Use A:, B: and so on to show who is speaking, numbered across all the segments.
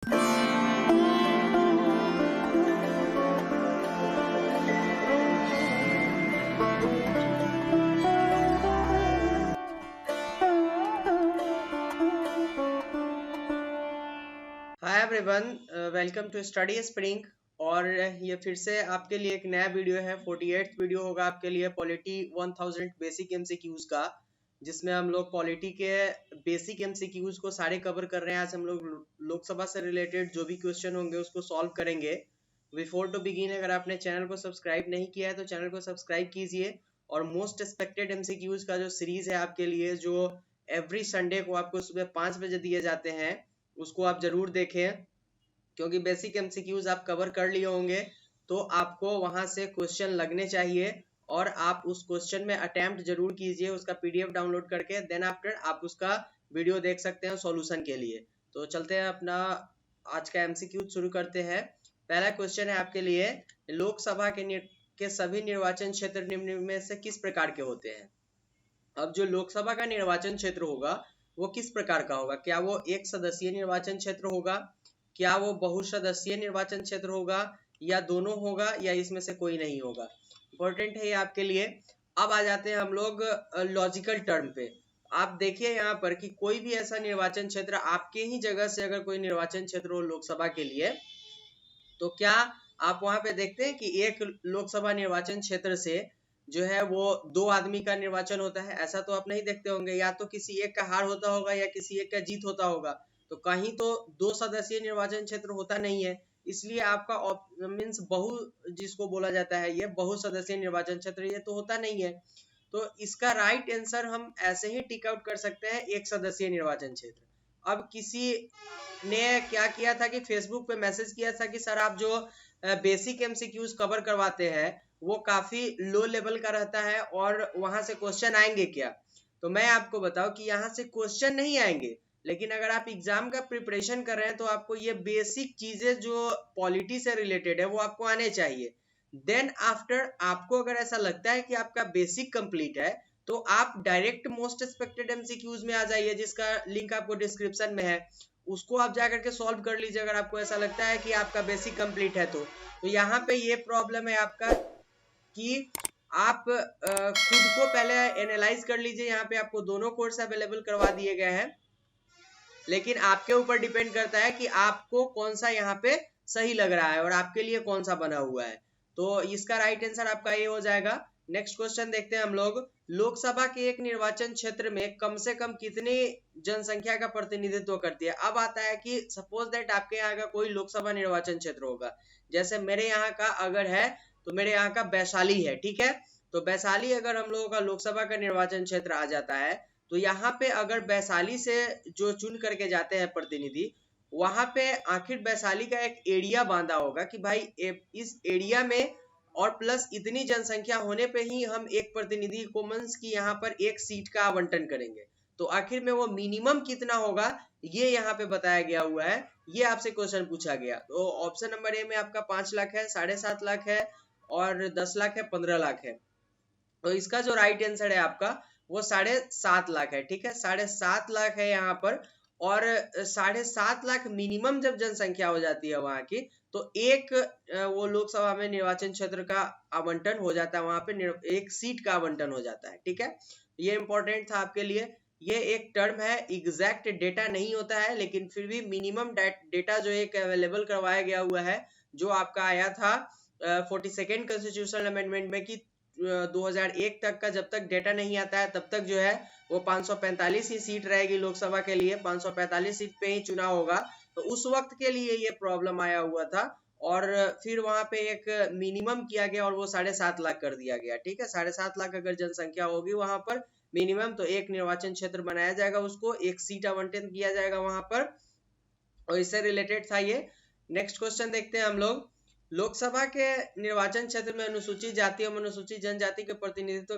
A: Hi everyone, welcome to study spring. और ये फिर से आपके लिए एक नया वीडियो है। 48th वीडियो होगा आपके लिए पॉलिटी 1000 बेसिक एमसीक्यूज का, जिसमें हम लोग पॉलिटी के बेसिक एमसीक्यूज को सारे कवर कर रहे हैं। आज हम लोग लोकसभा से रिलेटेड जो भी क्वेश्चन होंगे उसको सॉल्व करेंगे। बिफोर टू बिगिन, अगर आपने चैनल को सब्सक्राइब नहीं किया है तो चैनल को सब्सक्राइब कीजिए। और मोस्ट एक्सपेक्टेड एमसीक्यूज का जो सीरीज है आपके लिए, जो एवरी संडे को आपको सुबह 5 बजे दिए जाते हैं, उसको आप जरूर देखें, क्योंकि बेसिक एमसीक्यूज आप कवर कर लिए होंगे तो आपको वहां से क्वेश्चन लगने चाहिए। और आप उस क्वेश्चन में अटेम्प्ट जरूर कीजिए, उसका पीडीएफ डाउनलोड करके। देन आफ्टर आप उसका वीडियो देख सकते हैं सॉल्यूशन के लिए। तो चलते हैं, अपना आज का एमसीक्यू शुरू करते हैं। पहला क्वेश्चन है आपके लिए, लोकसभा के सभी निर्वाचन क्षेत्र निम्न में से किस प्रकार के होते हैं। अब जो लोकसभा का निर्वाचन क्षेत्र होगा वो किस प्रकार का होगा? क्या वो एक सदस्यीय निर्वाचन क्षेत्र होगा, क्या वो बहुसदस्यीय निर्वाचन क्षेत्र होगा, या दोनों होगा, या इसमें से कोई नहीं होगा? इंपॉर्टेंट है ये आपके लिए। अब आ जाते हैं हम लोग लॉजिकल टर्म पे। आप देखिए यहाँ पर कि कोई भी ऐसा निर्वाचन क्षेत्र आपके ही जगह से अगर कोई निर्वाचन क्षेत्र हो लोकसभा के लिए, तो क्या आप वहां पे देखते हैं कि एक लोकसभा निर्वाचन क्षेत्र से जो है वो 2 आदमी का निर्वाचन होता है? ऐसा तो आप नहीं देखते होंगे। या तो किसी एक का हार होता होगा या किसी एक का जीत होता होगा। तो कहीं तो 2 सदस्यीय निर्वाचन क्षेत्र होता नहीं है। इसलिए आपका मीन्स बहु जिसको बोला जाता है, ये बहुसदस्यीय निर्वाचन क्षेत्र, ये तो होता नहीं है। तो इसका राइट आंसर हम ऐसे ही टिक आउट कर सकते हैं, एक सदस्यीय निर्वाचन क्षेत्र। अब किसी ने क्या किया था कि फेसबुक पे मैसेज किया था कि सर आप जो बेसिक एमसीक्यूज कवर करवाते हैं वो काफी लो लेवल का रहता है और वहां से क्वेश्चन आएंगे क्या? तो मैं आपको बताऊं कि यहाँ से क्वेश्चन नहीं आएंगे, लेकिन अगर आप एग्जाम का प्रिपरेशन कर रहे हैं तो आपको ये बेसिक चीजें जो पॉलिटी से रिलेटेड है वो आपको आने चाहिए। देन आफ्टर आपको अगर ऐसा लगता है कि आपका बेसिक कंप्लीट है तो आप डायरेक्ट मोस्ट एक्सपेक्टेड एमसीक्यूज में आ जाइए, जिसका लिंक आपको डिस्क्रिप्शन में है। उसको आप जा करके सॉल्व कर लीजिए अगर आपको ऐसा लगता है कि आपका बेसिक कंप्लीट है तो यहाँ पे ये प्रॉब्लम है आपका कि आप खुद को पहले एनालाइज कर लीजिए। यहाँ पे आपको दोनों कोर्स अवेलेबल करवा दिए गए हैं, लेकिन आपके ऊपर डिपेंड करता है कि आपको कौन सा यहाँ पे सही लग रहा है और आपके लिए कौन सा बना हुआ है। तो इसका राइट आंसर आपका ये हो जाएगा। नेक्स्ट क्वेश्चन देखते हैं हम लोग। लोकसभा के एक निर्वाचन क्षेत्र में कम से कम कितनी जनसंख्या का प्रतिनिधित्व करती है? अब आता है कि सपोज दैट आपके यहाँ का कोई लोकसभा निर्वाचन क्षेत्र होगा, जैसे मेरे यहाँ का अगर है तो मेरे यहाँ का वैशाली है, ठीक है। तो वैशाली अगर हम लोगों का लोकसभा का निर्वाचन क्षेत्र आ जाता है तो यहाँ पे अगर वैशाली से जो चुन करके जाते हैं प्रतिनिधि, वहां पे आखिर वैशाली का एक एरिया बांधा होगा कि भाई इस एरिया में और प्लस इतनी जनसंख्या होने पे ही हम एक प्रतिनिधि को मींस की यहाँ पर एक सीट का आवंटन करेंगे। तो आखिर में वो मिनिमम कितना होगा ये यहाँ पे बताया गया हुआ है। ये आपसे क्वेश्चन पूछा गया। तो ऑप्शन नंबर ए में आपका 5 लाख है, 7.5 लाख है, और 10 लाख है, 15 लाख है। तो इसका जो राइट आंसर है आपका वो 7.5 लाख है, ठीक है। 7.5 लाख है यहाँ पर। और 7.5 लाख मिनिमम जब जनसंख्या हो जाती है वहां की, तो एक वो लोकसभा में निर्वाचन क्षेत्र का आवंटन हो जाता है, वहां पे एक सीट का आवंटन हो जाता है, ठीक है। ये इंपॉर्टेंट था आपके लिए। ये एक टर्म है, एग्जैक्ट डेटा नहीं होता है, लेकिन फिर भी मिनिमम डेटा जो एक अवेलेबल करवाया गया हुआ है, जो आपका आया था 42nd कॉन्स्टिट्यूशनल अमेंडमेंट में, कि 2001 तक का जब तक डेटा नहीं आता है तब तक जो है वो 545 ही सीट रहेगी लोकसभा के लिए, 545 सीट पे ही चुनाव होगा। तो उस वक्त के लिए ये प्रॉब्लम आया हुआ था और फिर वहां पे एक मिनिमम किया गया और वो 7.5 लाख कर दिया गया, ठीक है। 7.5 लाख अगर जनसंख्या होगी वहां पर मिनिमम, तो एक निर्वाचन क्षेत्र बनाया जाएगा, उसको एक सीट आवंटन किया जाएगा वहां पर। और इससे रिलेटेड था ये। नेक्स्ट क्वेश्चन देखते हैं हम लोग। लोकसभा के निर्वाचन क्षेत्र में अनुसूचित जाति एवं अनुसूचित जनजाति के प्रतिनिधित्व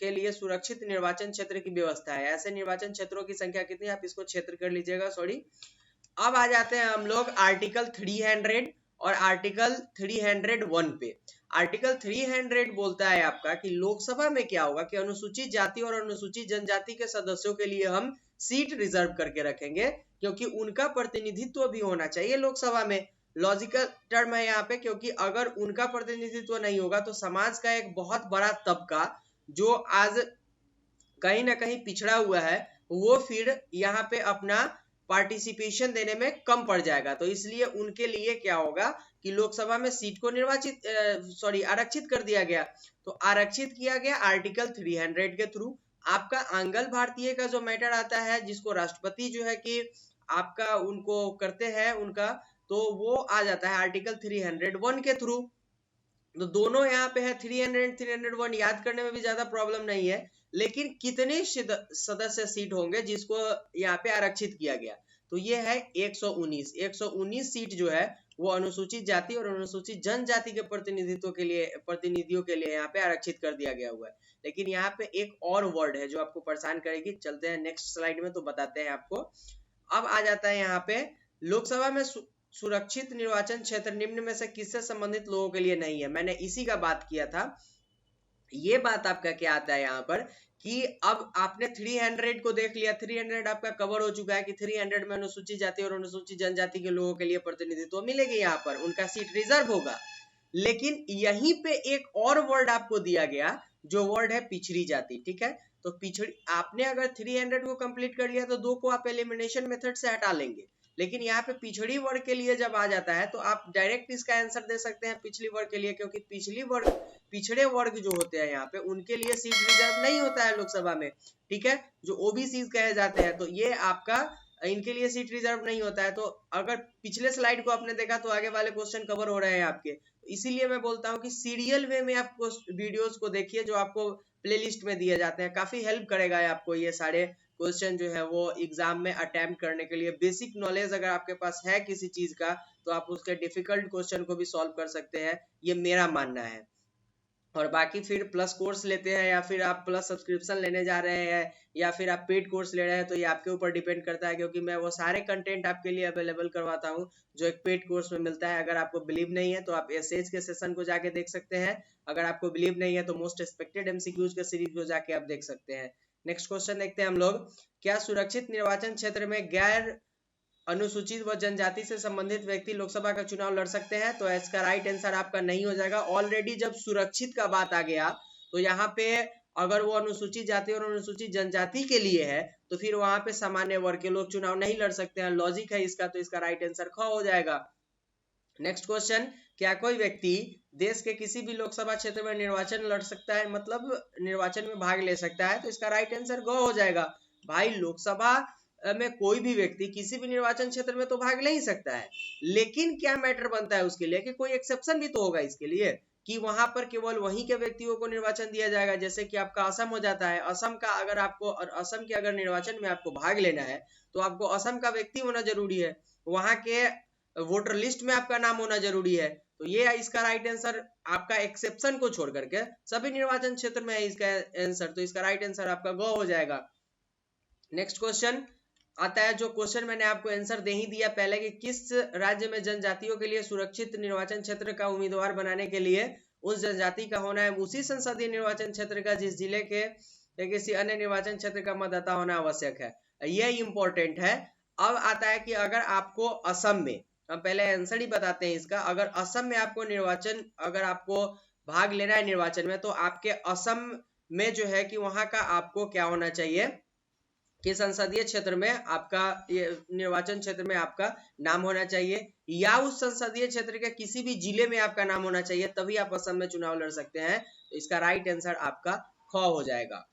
A: के लिए सुरक्षित निर्वाचन क्षेत्र की व्यवस्था है। ऐसे निर्वाचन क्षेत्रों की संख्या कितनी है? आप इसको क्षेत्र कर लीजिएगा, सॉरी। अब आ जाते हैं हम लोग आर्टिकल 300 और आर्टिकल 301 पे। आर्टिकल 300 बोलता है आपका कि लोकसभा में क्या होगा कि अनुसूचित जाति और अनुसूचित जनजाति के सदस्यों के लिए हम सीट रिजर्व करके रखेंगे, क्योंकि उनका प्रतिनिधित्व भी होना चाहिए लोकसभा में। लॉजिकल टर्म है यहाँ पे, क्योंकि अगर उनका प्रतिनिधित्व नहीं होगा तो समाज का एक बहुत बड़ा तबका जो आज कहीं ना कहीं पिछड़ा हुआ है वो फिर यहाँ पे अपना पार्टिसिपेशन देने में कम पड़ जाएगा। तो इसलिए उनके लिए क्या होगा कि लोकसभा में सीट को आरक्षित कर दिया गया। तो आरक्षित किया गया आर्टिकल 300 के थ्रू। आपका आंगल भारतीय का जो मैटर आता है, जिसको राष्ट्रपति जो है कि आपका उनको करते हैं उनका, तो वो आ जाता है आर्टिकल 301 के थ्रू। तो दोनों यहाँ पे है 300 301, याद करने में भी ज्यादा प्रॉब्लम नहीं है। लेकिन कितने सदस्य सीट होंगे जिसको यहाँ पे आरक्षित किया गया, तो ये है 119 सीट जो है वो अनुसूचित जाति और अनुसूचित जनजाति के प्रतिनिधियों के लिए यहाँ पे आरक्षित कर दिया गया हुआ है। लेकिन यहाँ पे एक और वर्ड है जो आपको परेशान करेगी। चलते हैं नेक्स्ट स्लाइड में तो बताते हैं आपको। अब आ जाता है यहाँ पे लोकसभा में सुरक्षित निर्वाचन क्षेत्र निम्न में से किससे संबंधित लोगों के लिए नहीं है। मैंने इसी का बात किया था। ये बात आपका क्या आता है यहाँ पर कि अब आपने 300 को देख लिया, 300 आपका कवर हो चुका है कि 300 में अनुसूचित जाति और अनुसूचित जनजाति के लोगों के लिए प्रतिनिधित्व मिलेगी, यहाँ पर उनका सीट रिजर्व होगा। लेकिन यहीं पे एक और वर्ड आपको दिया गया जो वर्ड है पिछड़ी जाति। ठीक है, तो पिछड़ी आपने अगर 300 को कंप्लीट कर लिया तो 2 को आप एलिमिनेशन मेथड से हटा लेंगे। लेकिन यहाँ पे पिछड़ी वर्ग के लिए जब आ जाता है तो आप डायरेक्ट इसका आंसर दे सकते हैं पिछली वर्ग के लिए, क्योंकि पिछड़े वर्ग जो होते हैं यहाँ पे उनके लिए सीट रिजर्व नहीं होता है लोकसभा में। ठीक है, जो ओबीसी कहे जाते हैं, तो ये आपका इनके लिए सीट रिजर्व नहीं होता है। तो अगर पिछले स्लाइड को आपने देखा तो आगे वाले क्वेश्चन कवर हो रहे हैं आपके। इसीलिए मैं बोलता हूँ कि सीरियल वे में आप वीडियोस को देखिए जो आपको प्लेलिस्ट में दिए जाते हैं, काफी हेल्प करेगा आपको ये सारे क्वेश्चन जो है वो एग्जाम में अटेम्प्ट करने के लिए। बेसिक नॉलेज अगर आपके पास है किसी चीज का तो आप उसके डिफिकल्ट क्वेश्चन को भी सॉल्व कर सकते हैं, ये मेरा मानना है। और बाकी फिर प्लस कोर्स लेते हैं या फिर आप प्लस सब्सक्रिप्शन लेने जा रहे हैं या फिर आप पेड कोर्स ले रहे हैं, तो ये आपके ऊपर डिपेंड करता है, क्योंकि मैं वो सारे कंटेंट आपके लिए अवेलेबल करवाता हूँ जो एक पेड कोर्स में मिलता है। अगर आपको बिलीव नहीं है तो आप एसएच के सेशन को जाके देख सकते हैं। अगर आपको बिलीव नहीं है तो मोस्ट एक्सपेक्टेड एमसीक्यूज के सीरीज को जाके आप देख सकते हैं। नेक्स्ट क्वेश्चन देखते हैं हम लोग। क्या सुरक्षित निर्वाचन क्षेत्र में गैर अनुसूचित व जनजाति से संबंधित व्यक्ति लोकसभा का चुनाव लड़ सकते हैं? तो इसका राइट आंसर आपका नहीं हो जाएगा। ऑलरेडी जब सुरक्षित का बात आ गया तो यहाँ पे अगर वो अनुसूचित जाति और अनुसूचित जनजाति के लिए है तो फिर वहां पे सामान्य वर्ग के लोग चुनाव नहीं लड़ सकते हैं। लॉजिक है इसका, तो इसका राइट आंसर ख हो जाएगा। नेक्स्ट क्वेश्चन, क्या कोई व्यक्ति देश के किसी भी लोकसभा क्षेत्र में निर्वाचन लड़ सकता है, मतलब निर्वाचन में भाग ले सकता है? तो इसका राइट आंसर ग हो जाएगा। भाई लोकसभा में कोई भी व्यक्ति किसी भी निर्वाचन क्षेत्र में तो भाग ले ही सकता है, लेकिन क्या मैटर बनता है उसके लिए कि कोई एक्सेप्शन भी तो होगा इसके लिए कि वहां पर केवल वहीं के व्यक्तियों को निर्वाचन दिया जाएगा। जैसे कि आपका असम हो जाता है, असम का अगर आपको असम के अगर निर्वाचन में आपको भाग लेना है तो आपको असम का व्यक्ति होना जरूरी है, वहां के वोटर लिस्ट में आपका नाम होना जरूरी है। तो ये इसका राइट आंसर आपका एक्सेप्शन को छोड़ करके सभी निर्वाचन क्षेत्र में है इसका आंसर, तो इसका राइट आंसर आपका ग हो जाएगा। नेक्स्ट क्वेश्चन आता है, जो क्वेश्चन मैंने आपको आंसर दे ही दिया पहले कि किस राज्य में जनजातियों के लिए सुरक्षित निर्वाचन क्षेत्र का उम्मीदवार बनाने के लिए उस जनजाति का होना है उसी संसदीय निर्वाचन क्षेत्र का जिस जिले के या किसी अन्य निर्वाचन क्षेत्र का मतदाता होना आवश्यक है। यह इंपॉर्टेंट है। अब आता है कि अगर आपको असम में, हम पहले आंसर ही बताते हैं इसका, अगर असम में आपको निर्वाचन, अगर आपको भाग लेना है निर्वाचन में तो आपके असम में जो है कि वहां का आपको क्या होना चाहिए कि संसदीय क्षेत्र में आपका निर्वाचन क्षेत्र में आपका नाम होना चाहिए या उस संसदीय क्षेत्र के किसी भी जिले में आपका नाम होना चाहिए, तभी आप असम में चुनाव लड़ सकते हैं। तो इसका राइट आंसर आपका ख हो जाएगा।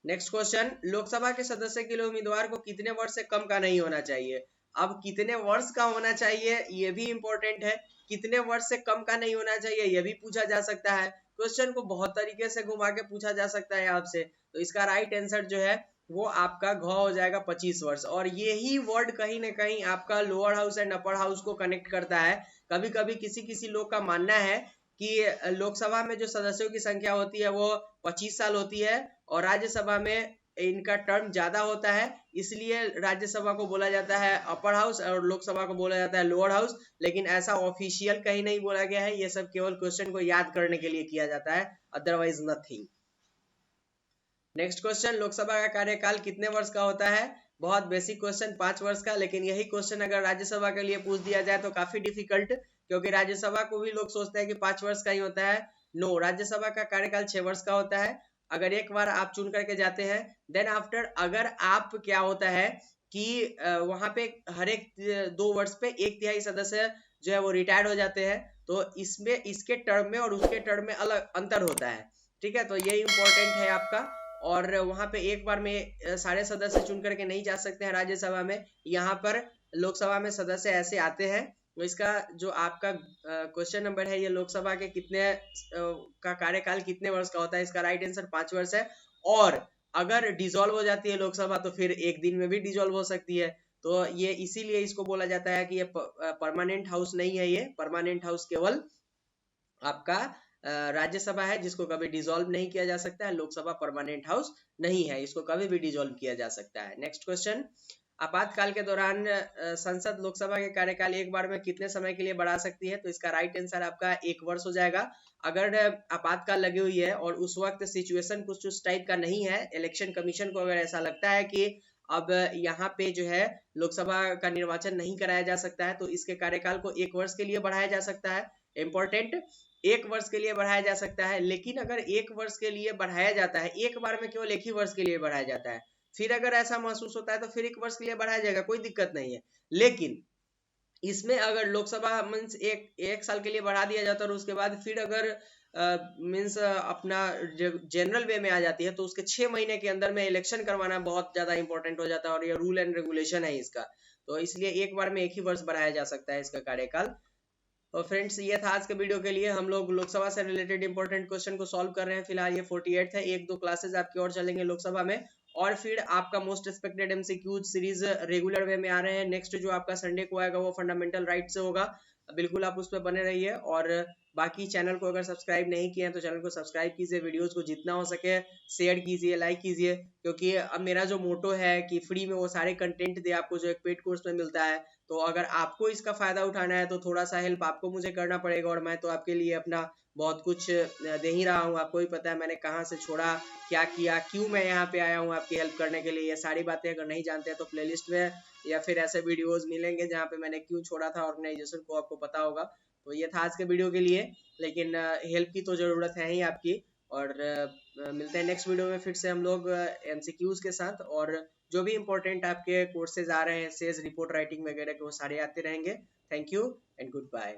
A: नेक्स्ट क्वेश्चन, लोकसभा के सदस्य के लिए उम्मीदवार को कितने वर्ष से कम का नहीं होना चाहिए? अब कितने वर्ष का होना चाहिए ये भी इंपॉर्टेंट है, कितने वर्ष से कम का नहीं होना चाहिए ये भी पूछा जा सकता है। क्वेश्चन को बहुत तरीके से घुमा के पूछा जा सकता है आपसे, तो इसका राइट आंसर जो है वो आपका घ हो जाएगा 25 वर्ष। और यही वर्ड कहीं ना कहीं आपका lower house and upper house को कनेक्ट करता है। कभी कभी किसी लोग का मानना है कि लोकसभा में जो सदस्यों की संख्या होती है वो 25 साल होती है और राज्यसभा में इनका टर्म ज्यादा होता है, इसलिए राज्यसभा को बोला जाता है अपर हाउस और लोकसभा को बोला जाता है लोअर हाउस। लेकिन ऐसा ऑफिशियल कहीं नहीं बोला गया है, ये सब केवल क्वेश्चन को याद करने के लिए किया जाता है, otherwise nothing. Next question, Lok Sabha का कार्यकाल कितने वर्ष का होता है? बहुत बेसिक क्वेश्चन, 5 वर्ष का। लेकिन यही क्वेश्चन अगर राज्यसभा के लिए पूछ दिया जाए तो काफी डिफिकल्ट, क्योंकि राज्यसभा को भी लोग सोचते हैं कि 5 वर्ष का ही होता है। नो, राज्यसभा का कार्यकाल 6 वर्ष का होता है। अगर एक बार आप चुन करके जाते हैं, देन आफ्टर अगर आप क्या होता है कि वहां पे हर एक 2 वर्ष पे 1/3 सदस्य जो है वो रिटायर्ड हो जाते हैं, तो इसमें इसके टर्म में और उसके टर्म में अलग अंतर होता है। ठीक है, तो ये इंपॉर्टेंट है आपका। और वहां पे एक बार में सारे सदस्य चुन करके नहीं जा सकते हैं राज्यसभा में, यहाँ पर लोकसभा में सदस्य ऐसे आते हैं। तो इसका जो आपका क्वेश्चन नंबर है, ये लोकसभा के कितने का कार्यकाल कितने वर्ष का होता है, इसका राइट आंसर 5 वर्ष है। और अगर डिसॉल्व हो जाती है लोकसभा तो फिर एक दिन में भी डिसॉल्व हो सकती है। तो ये इसीलिए इसको बोला जाता है कि ये परमानेंट हाउस नहीं है। ये परमानेंट हाउस केवल आपका राज्यसभा है, जिसको कभी डिसॉल्व नहीं किया जा सकता है। लोकसभा परमानेंट हाउस नहीं है, इसको कभी भी डिसॉल्व किया जा सकता है। नेक्स्ट क्वेश्चन, आपातकाल के दौरान संसद लोकसभा के कार्यकाल एक बार में कितने समय के लिए बढ़ा सकती है? तो इसका राइट आंसर आपका 1 वर्ष हो जाएगा। अगर आपातकाल लगी हुई है और उस वक्त सिचुएशन कुछ उस टाइप का नहीं है, इलेक्शन कमीशन को अगर ऐसा लगता है कि अब यहाँ पे जो है लोकसभा का निर्वाचन नहीं कराया जा सकता है, तो इसके कार्यकाल को 1 वर्ष के लिए बढ़ाया जा सकता है। इंपॉर्टेंट, 1 वर्ष के लिए बढ़ाया जा सकता है। लेकिन अगर 1 वर्ष के लिए बढ़ाया जाता है, एक बार में केवल 1 ही वर्ष के लिए बढ़ाया जाता है, फिर अगर ऐसा महसूस होता है तो फिर 1 वर्ष के लिए बढ़ाया जाएगा, कोई दिक्कत नहीं है। लेकिन इसमें अगर लोकसभा मीन्स एक साल के लिए बढ़ा दिया जाता है और उसके बाद फिर अगर मीन्स अपना जनरल वे में आ जाती है, तो उसके 6 महीने के अंदर में इलेक्शन करवाना बहुत ज्यादा इंपॉर्टेंट हो जाता है, और ये रूल एंड रेगुलेशन है इसका। तो इसलिए एक बार में 1 ही वर्ष बढ़ाया जा सकता है इसका कार्यकाल। और फ्रेंड्स, ये था आज के वीडियो के लिए। हम लोग लोकसभा से रिलेटेड इंपॉर्टेंट क्वेश्चन को सॉल्व कर रहे हैं। फिलहाल ये 48 है, 1-2 क्लासेस आपकी और चलेंगे लोकसभा में, और फिर आपका most expected MCQs series regular way में आ रहे हैं। नेक्स्ट जो आपका संडे को आएगा वो फंडामेंटल राइट से होगा। बिल्कुल आप उस पर बने रहिए। और बाकी चैनल को अगर सब्सक्राइब नहीं किया है तो चैनल को सब्सक्राइब कीजिए, वीडियोस को जितना हो सके शेयर कीजिए, लाइक कीजिए, क्योंकि अब मेरा जो मोटो है कि फ्री में वो सारे कंटेंट दे आपको जो एक पेड कोर्स में मिलता है। तो अगर आपको इसका फायदा उठाना है तो थोड़ा सा हेल्प आपको मुझे करना पड़ेगा, और मैं तो आपके लिए अपना बहुत कुछ दे ही रहा हूँ। आपको भी पता है मैंने कहाँ से छोड़ा, क्या किया, क्यों मैं यहाँ पे आया हूँ आपकी हेल्प करने के लिए। ये सारी बातें अगर नहीं जानते हैं तो प्लेलिस्ट में या फिर ऐसे वीडियोस मिलेंगे जहाँ पे मैंने क्यों छोड़ा था ऑर्गेनाइजेशन को, आपको पता होगा। तो ये था आज के वीडियो के लिए, लेकिन हेल्प की तो जरूरत है ही आपकी। और मिलते हैं नेक्स्ट वीडियो में फिर से हम लोग एमसीक्यूज के साथ, और जो भी इंपॉर्टेंट आपके कोर्सेज आ रहे हैं, सेज रिपोर्ट राइटिंग वगैरह के, वो सारे आते रहेंगे। Thank you and good bye.